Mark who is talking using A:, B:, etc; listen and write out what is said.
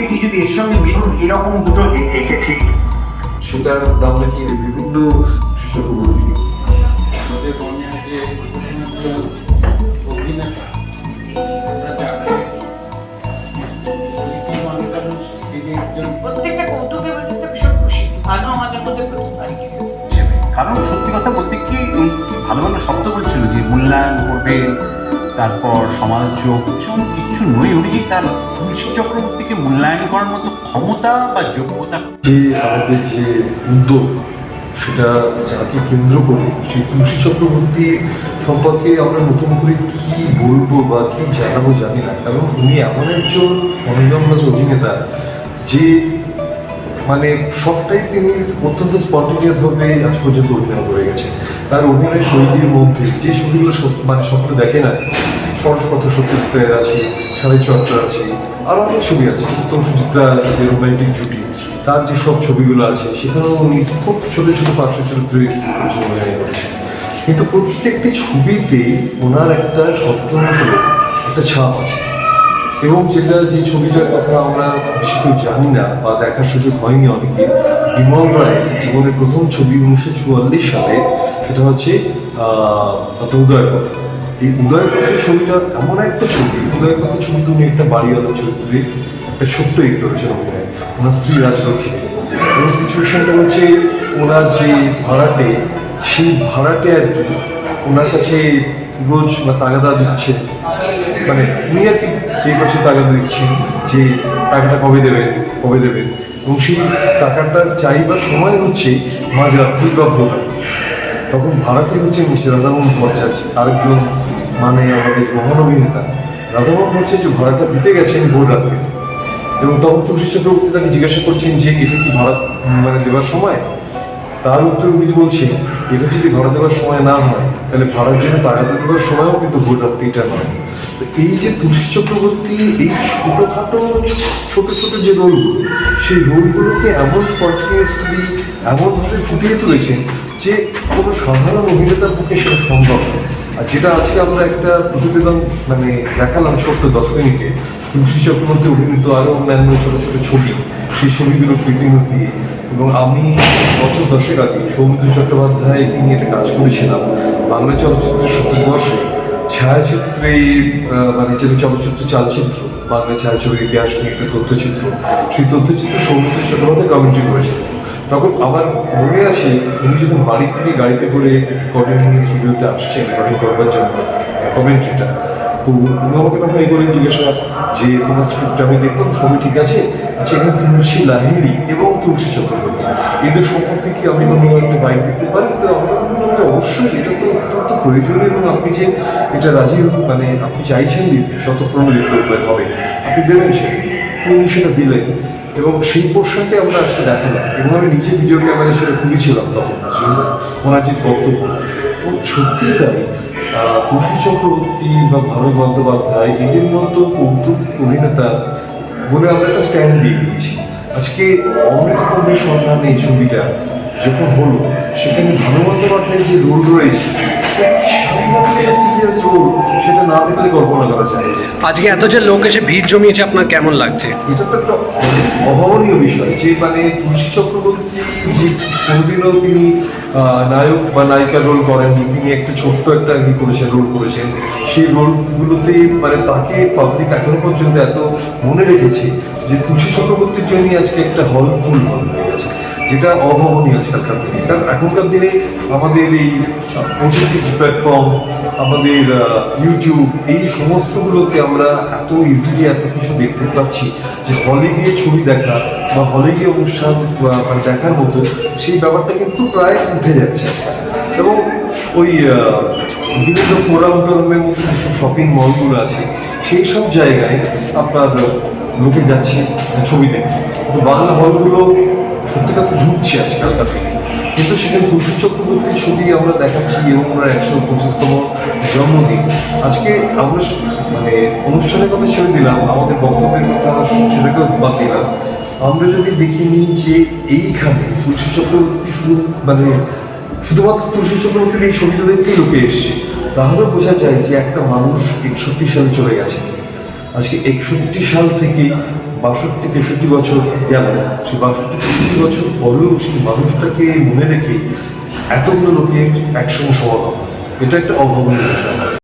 A: কি যদি এর সঙ্গে মিলুন এরকম দুটো একে ঠিক
B: সেটার দাম নাকি বিভিন্ন চক্রবর্তী
C: প্রত্যেকটা কৌতুকে কিন্তু ভীষণ খুশি, ভালো আমাদের মধ্যে প্রতিবারই।
A: কারণ সত্যি কথা বলতে কি এই ভালো ভালো শব্দ বলছিল যে মূল্যায়ন করবে, তারপর সমালোচক এসব কিচ্ছু নয়। উনি কি তার তুলসী চক্রবর্তীকে মূল্যায়ন করার মতো ক্ষমতা বা যোগ্যতা,
B: যে আমাদের যে উদ্যোগ সেটা যাকে কেন্দ্র করে সেই তুলসী চক্রবর্তী সম্পর্কে আমরা নতুন করে কি বলবো বা কি জানাবো জানি না। কারণ উনি এমন একজন অনজন্মাস অভিনেতা যে মানে সবটাই তিনি অত্যন্ত স্পন্টেনিয়াস ভাবে আজ পর্যন্ত অভিনয় করে গেছে। তার অভিনয় শৈলীর মধ্যে যে ছবিগুলো মানে সকলে দেখে না, পরশপথ সত্যজিৎ আছে, সাড়ে চর্চা আছে, আরও অনেক ছবি আছে, উত্তম সুচিত্রা যে রোমান্টিক জুটি, তার যে সব ছবিগুলো আছে সেখানেও উনি খুব ছোটো ছোটো পার্শ্ব চরিত্রে অভিনয় করেছেন। কিন্তু প্রত্যেকটি ছবিতে ওনার একটা স্বতন্ত্র একটা ছাপ আছে। এবং যে ছবিটার কথা আমরা বেশি কেউ জানি না বা দেখার সুযোগ হয়নি অনেকে, বিমল রায়ের জীবনের প্রথম ছবি 1944 সালে, সেটা হচ্ছে উদয়পথ। এই উদয়পথের ছবিটা এমন একটা ছবি, উদয়পথের ছবিতে উনি একটা বাড়িওয়ালার চরিত্রে একটা ছোট্ট এই করেছেন অভিনয়, ওনার স্ত্রী রাজলক্ষ্মী। এবং সিচুয়েশনটা হচ্ছে ওনার যে ভাড়াটে, সেই ভাড়াটে আর কি ওনার কাছে রোজ বা তাগাদা দিচ্ছে, মানে উনি আর কি এই বছর তাগাদা দিচ্ছেন যে টাকাটা কবে দেবেন। এবং সেই টাকাটা চাইবার সময় হচ্ছে মাঝরাত্রি বা ভোর। তখন ভাড়াটি হচ্ছে রাধামোহন ভট্টাচার্য, আরেকজন মানে আমাদের মহান অভিনেতা। রাধামোহন ভট্টাচার্য ভাড়াটা দিতে গেছেন ভোর রাত্রে। এবং তখন তুলসী চক্রবর্তী তাকে জিজ্ঞাসা করছেন যে এটা কি ভাড়া মানে দেওয়ার সময়? তার উত্তরে উনি বলছেন এটা যদি ভাড়া দেওয়ার সময় না হয় তাহলে ভাড়ার জন্য টাকাটা দেওয়ার সময়ও কিন্তু ভোর রাত্রিটা নয়। তো এই যে তুলসী চক্রবর্তী এই ছোটোখাটো ছোট ছোট যে রোলগুলো, সেই রোলগুলোকে এমন স্পন্টেনিয়াসলি এমনভাবে ফুটিয়ে তুলেছেন যে কোনো সাধারণ অভিনেতার পক্ষে সেটা সম্ভব নয়। আর যেটা আজকে আমরা একটা প্রতিবেদন মানে দেখালাম ছোট্ট 10 মিনিটে, তুলসী চক্রবর্তী অভিনীত আরও অন্যান্য ছোটো ছোটো ছবি, সেই ছবিগুলো ক্লিপিংস দিয়ে। এবং আমি বছর 10 আগে সৌমিত্র চট্টোপাধ্যায় নিয়ে একটা কাজ করেছিলাম বাংলা চলচ্চিত্রের শতবর্ষে ছায়াচিত্রে, মানে যেটা চলচ্চিত্র চালচিত্র বাংলা ছায়াছবির ইতিহাস নিয়ে একটা তথ্যচিত্র, সেই তথ্যচিত্র সৌমিত্র চট্টোপাধ্যায় কমেন্ট্রি করেছিলেন। তখন আমার মনে আছে উনি যখন বাড়ির থেকে গাড়িতে করে রেকর্ডিং স্টুডিওতে আসছেন রেকর্ডিং করবার জন্য কমেন্ট্রিটা, তো উনি আমাকে তখন এই বলে জিজ্ঞাসা যে তোমার স্ক্রিপ্ট আমি দেখলাম সবই ঠিক আছে, আচ্ছা এখানে তুলসী লাহিড়ী এবং তুলসী চক্রবর্তী এদের সম্পর্কে কি আমি কোনো একটা বাইক দিতে পারি? তো আমরা অবশ্যই এটা তো অত্যন্ত প্রয়োজনীয় এবং আপনি যে এটা রাজি মানে আপনি চাইছেন দিতে শতপ্রণ দিতে হবে, আপনি দেবেন সেটা। উনি সেটা দিলেন এবং সেই পোর্শনটাই আমরা আজকে দেখালাম। এবং আমি নিজে ভিডিও ক্যামেরায় সেটা তুলেছিলাম তখন ওনার যে বক্তব্য। এবং সত্যি তাই তুলসী চক্রবর্তী বা ভারত বন্দ্যোপাধ্যায় এদের মতো কৌতুক অভিনেতা বলে আমরা একটা স্ট্যান্ড দিয়ে দিয়েছি। আজকে অমৃতকুম্ভের সন্ধানে এই ছবিটা যখন হলো, সেখানে ভানু বন্দ্যোপাধ্যায়ের যে রোল রয়েছে সিরিয়াস রোল, সেটা না দেখলে কল্পনা করা যায়।
D: আজকে এত যে লোক এসে ভিড় জমিয়েছে, আপনার কেমন লাগছে?
B: এটা তো একটা অভাবনীয় বিষয় যে মানে তুলসী চক্রবর্তী যে কোনোদিনও তিনি নায়ক বা নায়িকার রোল করেননি, তিনি একটা ছোট্ট একটা রোল করেছেন। সেই রোলগুলোতে মানে তাকে পাবলিক এখনো পর্যন্ত এত মনে রেখেছে যে তুলসী চক্রবর্তীর জন্যই আজকে একটা হল ফুল হয়ে গেছে, যেটা অভাবনীয় আজকালকার দিনে। কারণ এখনকার দিনে আমাদের এই ওটিটি প্ল্যাটফর্ম, আমাদের ইউটিউব, এই সমস্তগুলোতে আমরা এত ইজিলি এত কিছু দেখতে পাচ্ছি যে হলে গিয়ে ছবি দেখা বা হলে গিয়ে অনুষ্ঠান মানে দেখার মতো সেই ব্যাপারটা কিন্তু প্রায় উঠে যাচ্ছে। এবং ওই বিভিন্ন ফোরাম টোরামের মতো যেসব শপিং মলগুলো আছে সেই সব জায়গায় আপনার লোকে যাচ্ছে ছবি দেখতে। তো বাংলা হলগুলো সত্যি কথা ঢুকছে আজকালকার দিনে, কিন্তু সেখানে তুলসী চক্রবর্তীর ছবি আমরা দেখাচ্ছি এবং ওনার 125তম জন্মদিন। আজকে আমরা মানে অনুষ্ঠানের কথা ছেড়ে দিলাম, আমাদের বক্তব্যের কথা সেটাকেও বাদ দিলাম। আমরা যদি দেখে নিই যে এইখানে তুলসী চক্রবর্তী শুধুমাত্র তুলসী চক্রবর্তীর এই ছবিটা দেখতেই লোকে এসছে, তাহলেও বোঝা যায় যে একটা মানুষ 61 সালে চলে গেছে। আজকে 61 সাল থেকে 62-63 বছর গেল, সেই 62-63 বছর পরেও সেই মানুষটাকে মনে রেখে এতগুলো লোকের একসঙ্গে সমাগম, এটা একটা অভাবনীয় বিষয়।